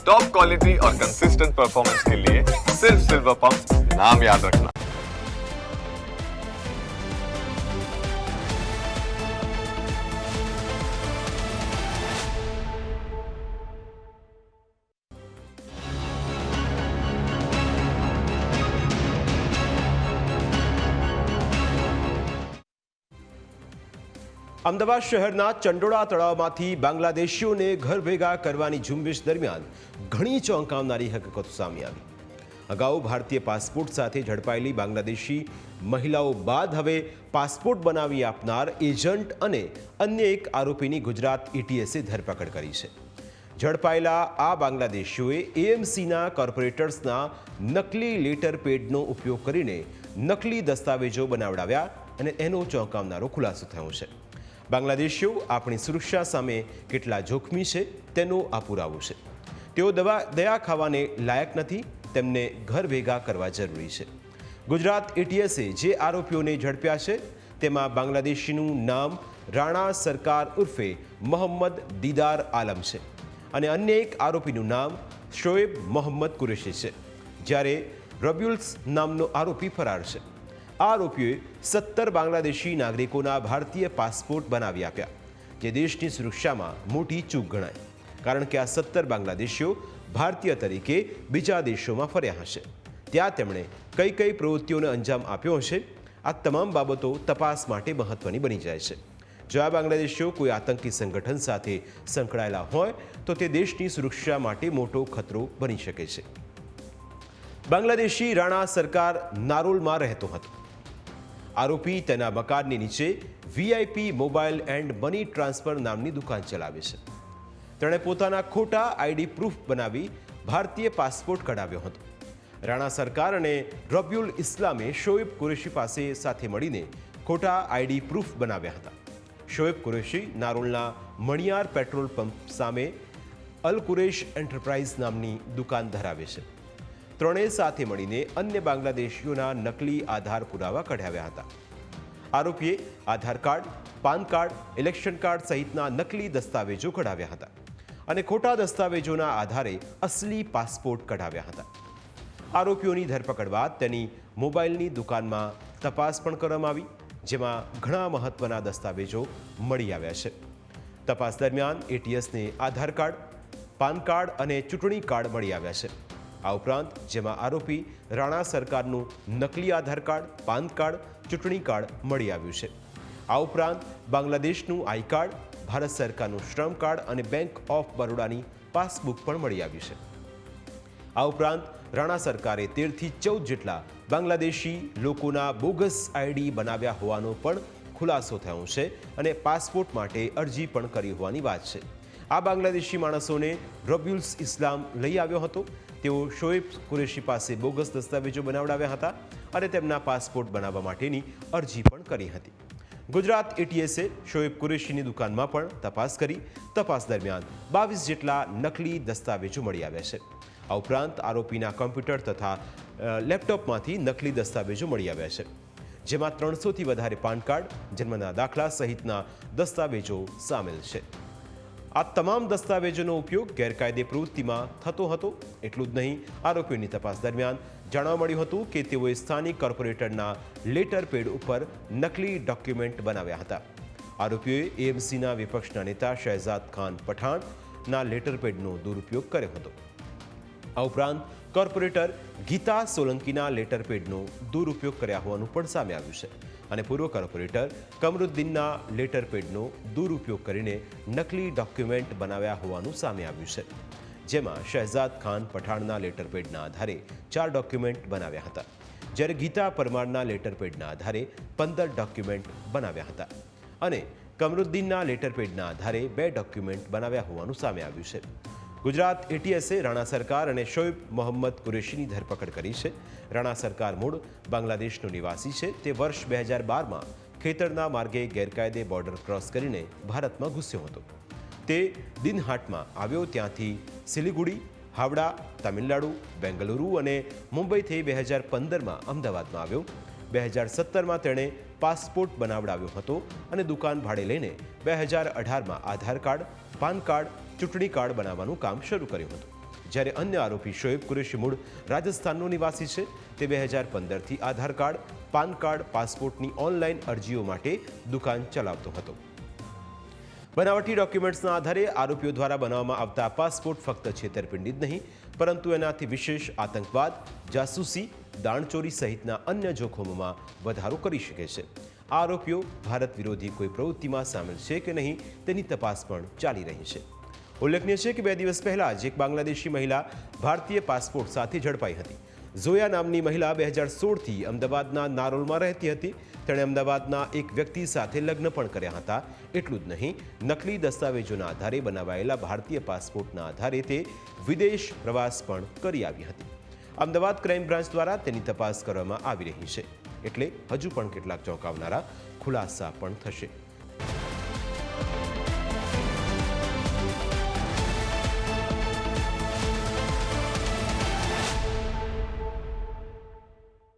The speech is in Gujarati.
टॉप क्वालिटी और कंसिस्टेंट परफॉर्मेंस के लिए सिर्फ सिल्वर पंप नाम याद रखना। અમદાવાદ શહેરના ચંડોળા તળાવમાંથી બાંગ્લાદેશીઓને ઘર ભેગા કરવાની ઝુંબેશ દરમિયાન ઘણી ચોંકાવનારી હકીકતો સામે આવી. અગાઉ ભારતીય પાસપોર્ટ સાથે ઝડપાયેલી બાંગ્લાદેશી મહિલાઓ બાદ હવે પાસપોર્ટ બનાવી આપનાર એજન્ટ અને અન્ય એક આરોપીની ગુજરાત એટીએસે ધરપકડ કરી છે. ઝડપાયેલા આ બાંગ્લાદેશીઓએ એએમસીના કોર્પોરેટર્સના નકલી લેટર પેડનો ઉપયોગ કરીને નકલી દસ્તાવેજો બનાવડાવ્યા અને એનો ચોંકાવનારો ખુલાસો થયો છે. બાંગ્લાદેશીઓ આપણી સુરક્ષા સામે કેટલા જોખમી છે તેનો આ પુરાવો છે. તેઓ દયા ખાવાને લાયક નથી, તેમને ઘર ભેગા કરવા જરૂરી છે. ગુજરાત એટીએસે જે આરોપીઓને ઝડપ્યા છે તેમાં બાંગ્લાદેશીનું નામ રાણા સરકાર ઉર્ફે મોહમ્મદ દીદાર આલમ છે અને અન્ય એક આરોપીનું નામ શોએબ મોહમ્મદ કુરેશી છે, જ્યારે રબ્યુલ્સ નામનો આરોપી ફરાર છે. આ આરોપીઓએ 17 બાંગ્લાદેશી નાગરિકોના ભારતીય પાસપોર્ટ બનાવી આપ્યા, જે દેશની સુરક્ષામાં મોટી ચૂક ગણાય, કારણ કે આ 17 બાંગ્લાદેશીઓ ભારતીય તરીકે બીજા દેશોમાં ફર્યા હશે. ત્યાં તેમણે કઈ કઈ પ્રવૃત્તિઓને અંજામ આપ્યો હશે, આ તમામ બાબતો તપાસ માટે મહત્વની બની જાય છે. જો આ બાંગ્લાદેશીઓ કોઈ આતંકી સંગઠન સાથે સંકળાયેલા હોય તો તે દેશની સુરક્ષા માટે મોટો ખતરો બની શકે છે. બાંગ્લાદેશી રાણા સરકાર નારોલમાં રહેતો હતો. આરોપી તેના મકાનની નીચે VIP mobile and money transfer નામની દુકાન ચલાવે છે. તેણે પોતાના ખોટા આઈડી પ્રૂફ બનાવી ભારતીય પાસપોર્ટ કઢાવ્યો હતો. રાણા સરકાર અને રબ્યુલ ઇસ્લામે શોએબ કુરેશી પાસે સાથે મળીને ખોટા આઈડી પ્રૂફ બનાવ્યા હતા. શોએબ કુરેશી નારોલના મણિયાર પેટ્રોલ પંપ સામે અલ કુરેશ એન્ટરપ્રાઇઝ નામની દુકાન ધરાવે છે. ત્રણેય સાથે મળીને અન્ય બાંગ્લાદેશીઓના નકલી આધાર પુરાવા કઢાવ્યા હતા. આરોપીએ Aadhaar card, PAN card, election card સહિતના નકલી દસ્તાવેજો કઢાવ્યા હતા અને ખોટા દસ્તાવેજોના આધારે અસલી પાસપોર્ટ કઢાવ્યા હતા. આરોપીઓની ધરપકડ બાદ તેની મોબાઈલની દુકાનમાં તપાસ પણ કરવામાં આવી, જેમાં ઘણા મહત્વના દસ્તાવેજો મળી આવ્યા છે. તપાસ દરમિયાન એટીએસને આધાર કાર્ડ, પાન કાર્ડ અને ચૂંટણી કાર્ડ મળી આવ્યા છે. આ ઉપરાંત જેમાં આરોપી રાણા સરકારનું નકલી આધાર કાર્ડ, પાન કાર્ડ, ચૂંટણી કાર્ડ મળી આવ્યું છે. આ ઉપરાંત બાંગ્લાદેશનું આઈ કાર્ડ, ભારત સરકારનું શ્રમ કાર્ડ અને બેંક ઓફ બરોડાની પાસબુક પણ મળી આવ્યું છે. આ ઉપરાંત રાણા સરકારે 13થી 14 જેટલા બાંગ્લાદેશી લોકોના બોગસ આઈડી બનાવ્યા હોવાનો પણ ખુલાસો થયો છે અને પાસપોર્ટ માટે અરજી પણ કરી હોવાની વાત છે. આ બાંગ્લાદેશી માણસોને રબ્યુલ્સ ઇસ્લામ લઈ આવ્યો હતો. તેઓ શોએબ કુરેશી પાસે બોગસ દસ્તાવેજો બનાવડાવ્યા હતા અને તેમના પાસપોર્ટ બનાવવા માટેની અરજી પણ કરી હતી. ગુજરાત એટીએસે શોએબ કુરેશીની દુકાનમાં પણ તપાસ કરી. તપાસ દરમિયાન 22 જેટલા નકલી દસ્તાવેજો મળી આવ્યા છે. આ ઉપરાંત આરોપીના કમ્પ્યુટર તથા લેપટોપમાંથી નકલી દસ્તાવેજો મળી આવ્યા છે, જેમાં 300થી વધારે પાન કાર્ડ, જન્મના દાખલા સહિતના દસ્તાવેજો સામેલ છે. આ તમામ દસ્તાવેજોનો ઉપયોગ ગેરકાયદે પ્રવૃત્તિમાં થતો હતો. એટલું જ નહીં, આરોપીઓની તપાસ દરમિયાન જાણવા મળ્યું હતું કે તેઓએ સ્થાનિક કોર્પોરેટરના લેટર પેડ ઉપર નકલી ડોક્યુમેન્ટ બનાવ્યા હતા. આરોપીઓએ એએમસીના વિપક્ષના નેતા શહેજાદ ખાન પઠાણના લેટર પેડનો દુરુપયોગ કર્યો હતો. આ ઉપરાંત કોર્પોરેટર ગીતા સોલંકીના લેટર પેડનો દુરુપયોગ કર્યા હોવાનું પણ સામે આવ્યું છે અને પૂર્વ કોર્પોરેટર કમરુદ્દીનના લેટર પેડનો દુરુપયોગ કરીને નકલી ડોક્યુમેન્ટ બનાવ્યા હોવાનું સામે આવ્યું છે, જેમાં શહેજાદ ખાન પઠાણના લેટર પેડના આધારે 4 ડોક્યુમેન્ટ બનાવ્યા હતા, જ્યારે ગીતા પરમારના લેટર પેડના આધારે 15 ડોક્યુમેન્ટ બનાવ્યા હતા અને કમરુદ્દીનના લેટર પેડના આધારે 2 ડોક્યુમેન્ટ બનાવ્યા હોવાનું સામે આવ્યું છે. ગુજરાત એટીએસે રાણા સરકાર અને શોએબ મોહમ્મદ કુરેશીની ધરપકડ કરી છે. રાણા સરકાર મૂળ બાંગ્લાદેશનો નિવાસી છે. તે વર્ષ 2012માં ખેતરના માર્ગે ગેરકાયદે બોર્ડર ક્રોસ કરીને ભારતમાં ઘૂસ્યો હતો. તે દિનહાટમાં આવ્યો, ત્યાંથી સિલિગુડી, હાવડા, તમિલનાડુ, બેંગલુરુ અને મુંબઈથી 2015માં અમદાવાદમાં આવ્યો. 2017માં તેણે પાસપોર્ટ બનાવડાવ્યો હતો અને દુકાન ભાડે લઈને 2018માં આધાર કાર્ડ, પાન કાર્ડ, ચૂંટણી કાર્ડ બનાવવાનું કામ શરૂ કર્યું હતું, જ્યારે અન્ય આરોપી શોએબ કુરેશી મૂળ રાજસ્થાનનો નિવાસી છે. તે 2015થી આધાર કાર્ડ, પાન કાર્ડ, પાસપોર્ટની ઓનલાઈન અરજીઓ માટે દુકાન ચલાવતો હતો. બનાવટી ડોક્યુમેન્ટ્સના આધારે આરોપીઓ દ્વારા બનાવવામાં આવતા પાસપોર્ટ ફક્ત છેતરપિંડી જ નહીં, પરંતુ એનાથી વિશેષ આતંકવાદ, જાસૂસી, દાણચોરી સહિતના અન્ય જોખમોમાં વધારો કરી શકે છે. આ આરોપીઓ ભારત વિરોધી કોઈ પ્રવૃત્તિમાં સામેલ છે કે નહીં તેની તપાસ પણ ચાલી રહી છે. ઉલ્લેખનીય છે કે 2 દિવસ પહેલા જ એક બાંગ્લાદેશી મહિલા ભારતીય પાસપોર્ટ સાથે ઝડપાઈ હતી. ઝોયા નામની મહિલા 2016થી અમદાવાદના નારોલમાં રહેતી હતી. તેણે અમદાવાદના એક વ્યક્તિ સાથે લગ્ન પણ કર્યા હતા. એટલું જ નહીં, નકલી દસ્તાવેજોના આધારે બનાવાયેલા ભારતીય પાસપોર્ટના આધારે તે વિદેશ પ્રવાસ પણ કરી આવી હતી. અમદાવાદ ક્રાઇમ બ્રાન્ચ દ્વારા તેની તપાસ કરવામાં આવી રહી છે. એટલે હજુ પણ કેટલાક ચોંકાવનારા ખુલાસા પણ થશે.